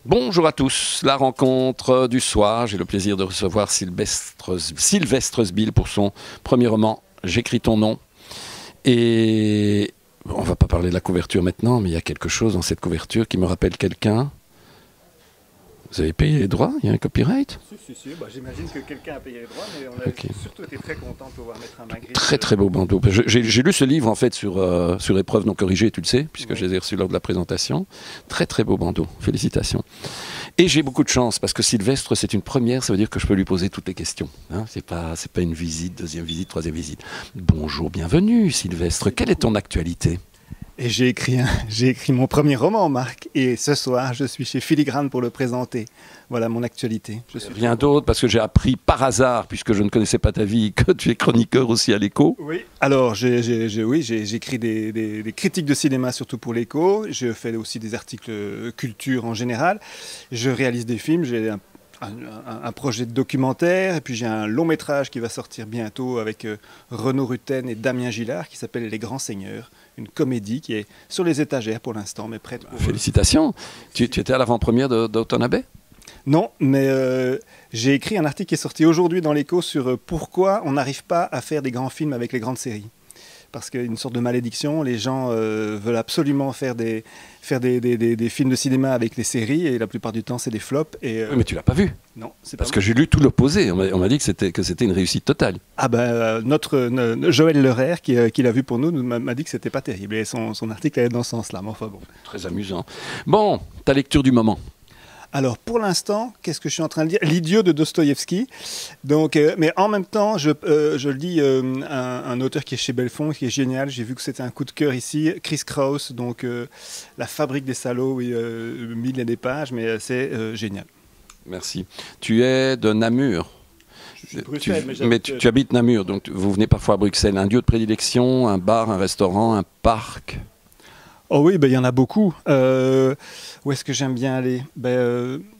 Bonjour à tous, la rencontre du soir. J'ai le plaisir de recevoir Sylvestre Sbill pour son premier roman « J'écris ton nom ». Et on ne va pas parler de la couverture maintenant, mais il y a quelque chose dans cette couverture qui me rappelle quelqu'un. Vous avez payé les droits? Il y a un copyright? Si. Bah, j'imagine que quelqu'un a payé les droits, mais on a surtout été très content de pouvoir mettre un Magritte. Très très beau bandeau. J'ai lu ce livre en fait sur épreuve non corrigée, tu le sais, puisque je les ai reçus lors de la présentation. Très très beau bandeau, félicitations. Et j'ai beaucoup de chance, parce que Sylvestre, c'est une première, ça veut dire que je peux lui poser toutes les questions. Hein, c'est pas une visite, deuxième visite, troisième visite. Bonjour, bienvenue Sylvestre, quelle est ton actualité? Et j'ai écrit mon premier roman, Marc, et ce soir, je suis chez Filigrane pour le présenter. Voilà mon actualité. Rien d'autre, parce que j'ai appris par hasard, puisque je ne connaissais pas ta vie, que tu es chroniqueur aussi à l'Écho. Oui, alors j'écris des critiques de cinéma, surtout pour l'Écho. Je fais aussi des articles culture en général. Je réalise des films, j'ai un projet de documentaire, et puis j'ai un long métrage qui va sortir bientôt avec Renaud Rutten et Damien Gillard, qui s'appelle Les Grands Seigneurs. Une comédie qui est sur les étagères pour l'instant, mais prête pour... Félicitations. Tu étais à l'avant-première d'Automne Abbey? Non, mais j'ai écrit un article qui est sorti aujourd'hui dans l'Écho sur pourquoi on n'arrive pas à faire des grands films avec les grandes séries. Parce qu'il y a une sorte de malédiction, les gens veulent absolument faire des films de cinéma avec les séries, et la plupart du temps c'est des flops. Et, oui, mais tu l'as pas vu? Non, c'est parce que j'ai lu tout l'opposé. On m'a dit que c'était une réussite totale. Ah ben notre Joël Leraire qui l'a vu pour nous m'a dit que c'était pas terrible, et son article allait dans ce sens-là. Mais enfin bon. Très amusant. Bon, ta lecture du moment. Alors, pour l'instant, qu'est-ce que je suis en train de lire? L'idiot de Dostoïevski. Donc, mais en même temps, je lis un auteur qui est chez Belfond, qui est génial. J'ai vu que c'était un coup de cœur ici. Chris Kraus, donc La fabrique des salauds, oui, 1000 et des pages, mais c'est génial. Merci. Tu es de Namur. Bruxelles, mais tu habites Namur, donc vous venez parfois à Bruxelles. Un lieu de prédilection, un bar, un restaurant, un parc? Oh oui, ben, y en a beaucoup. Où est-ce que j'aime bien aller?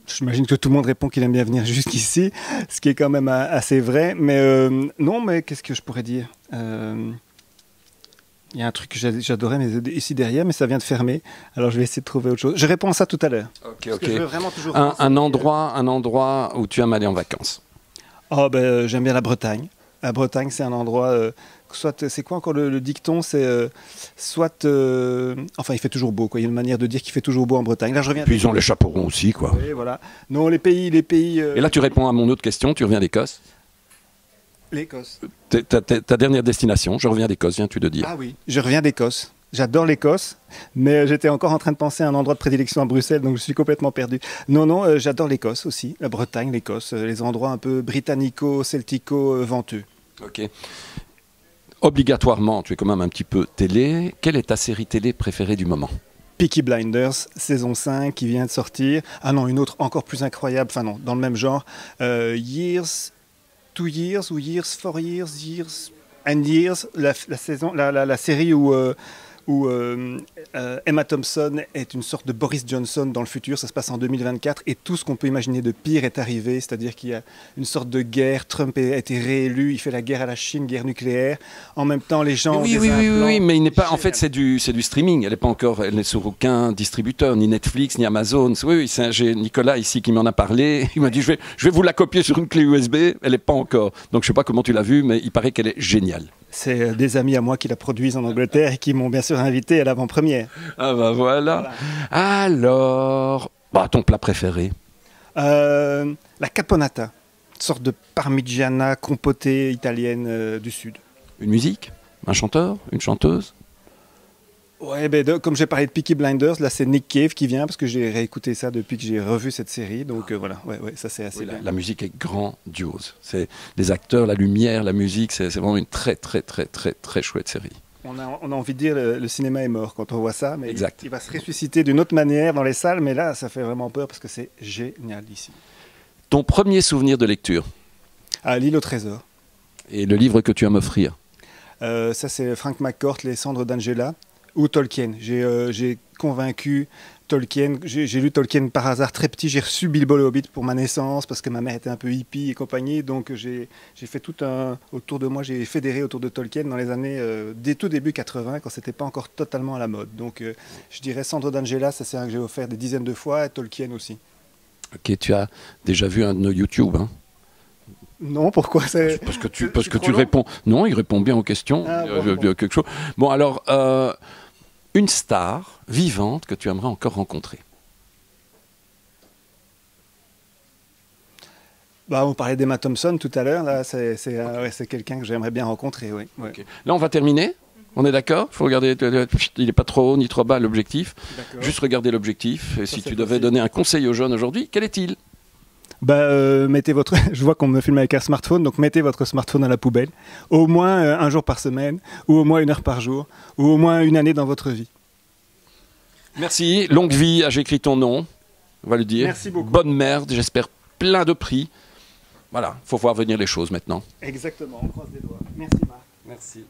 J'imagine que tout le monde répond qu'il aime bien venir jusqu'ici, ce qui est quand même assez vrai. Mais non, mais qu'est-ce que je pourrais dire? Il y a un truc que j'adorais mais ici derrière, mais ça vient de fermer. Alors je vais essayer de trouver autre chose. Je réponds à ça tout à l'heure. Ok. Je veux vraiment toujours un endroit où tu aimes aller en vacances? Oh, j'aime bien la Bretagne. La Bretagne, c'est un endroit... soit, c'est quoi encore le dicton? C'est enfin, il fait toujours beau, quoi. Il y a une manière de dire qu'il fait toujours beau en Bretagne. Là, je reviens. Puis ils ont les chapeaux ronds aussi, quoi. Oui, voilà. Non, les pays. Et là, tu réponds à mon autre question. Tu reviens d'Écosse? L'Écosse. Ta dernière destination. Je reviens d'Écosse. Viens-tu de dire? Ah oui, je reviens d'Écosse. J'adore l'Écosse, mais j'étais encore en train de penser à un endroit de prédilection à Bruxelles, donc je suis complètement perdu. Non, j'adore l'Écosse aussi, la Bretagne, l'Écosse, les endroits un peu britannico-celtico-venteux. Ok. Obligatoirement, tu es quand même un petit peu télé. Quelle est ta série télé préférée du moment? Peaky Blinders, saison 5, qui vient de sortir. Ah non, une autre encore plus incroyable, enfin non, dans le même genre. Years, 2 Years, ou Years, 4 Years, Years and Years, la série où Emma Thompson est une sorte de Boris Johnson dans le futur. Ça se passe en 2024 et tout ce qu'on peut imaginer de pire est arrivé, c'est-à-dire qu'il y a une sorte de guerre. Trump a été réélu, il fait la guerre à la Chine, guerre nucléaire. En même temps, les gens oui, mais il n'est pas. En fait, c'est du streaming. Elle n'est sur aucun distributeur, ni Netflix, ni Amazon. Oui, j'ai Nicolas ici qui m'en a parlé. Il m'a dit je vais vous la copier sur une clé USB. Elle n'est pas encore. Donc je sais pas comment tu l'as vue, mais il paraît qu'elle est géniale. C'est des amis à moi qui la produisent en Angleterre et qui m'ont bien sûr invité à l'avant-première. Ah bah voilà. Alors, ton plat préféré? La caponata, une sorte de parmigiana compotée italienne du sud. Une musique? Un chanteur? Une chanteuse? Ouais, comme j'ai parlé de Peaky Blinders, là c'est Nick Cave qui vient parce que j'ai réécouté ça depuis que j'ai revu cette série. Donc voilà, ça c'est assez bien. La musique est grandiose. C'est les acteurs, la lumière, la musique, c'est vraiment une très très très très très chouette série. On a envie de dire le cinéma est mort quand on voit ça, mais exact. Il va se ressusciter d'une autre manière dans les salles, mais là ça fait vraiment peur parce que c'est génial ici. Ton premier souvenir de lecture? À L'île au trésor. Et le livre que tu vas m'offrir? Ça c'est Frank McCourt, Les cendres d'Angela. ou Tolkien. J'ai convaincu Tolkien. J'ai lu Tolkien par hasard très petit. J'ai reçu Bilbo le Hobbit pour ma naissance parce que ma mère était un peu hippie et compagnie. Donc j'ai fait autour de moi, j'ai fédéré autour de Tolkien dans les années tout début 80 quand c'était pas encore totalement à la mode. Donc je dirais Sandro d'Angela, c'est un que j'ai offert des dizaines de fois, et Tolkien aussi. Ok, tu as déjà vu un de nos YouTube, hein? Non, pourquoi c'est... Parce que tu réponds. Non, il répond bien aux questions. Ah, bon. Quelque chose. Bon, alors, une star vivante que tu aimerais encore rencontrer. Bah, on parlait d'Emma Thompson tout à l'heure. Là, c'est quelqu'un que j'aimerais bien rencontrer. Oui. Ouais. Okay. Là, on va terminer. On est d'accord? Il faut regarder. Il n'est pas trop haut ni trop bas l'objectif. Juste regarder l'objectif. Et si tu devais donner un conseil aux jeunes aujourd'hui, quel est-il? Mettez votre. Je vois qu'on me filme avec un smartphone, donc mettez votre smartphone à la poubelle, au moins un jour par semaine, ou au moins 1 heure par jour, ou au moins 1 année dans votre vie. Merci. Longue vie à J'écris ton nom. On va le dire. Merci beaucoup. Bonne merde. J'espère plein de prix. Voilà. Il faut voir venir les choses maintenant. Exactement. On croise les doigts. Merci Marc. Merci.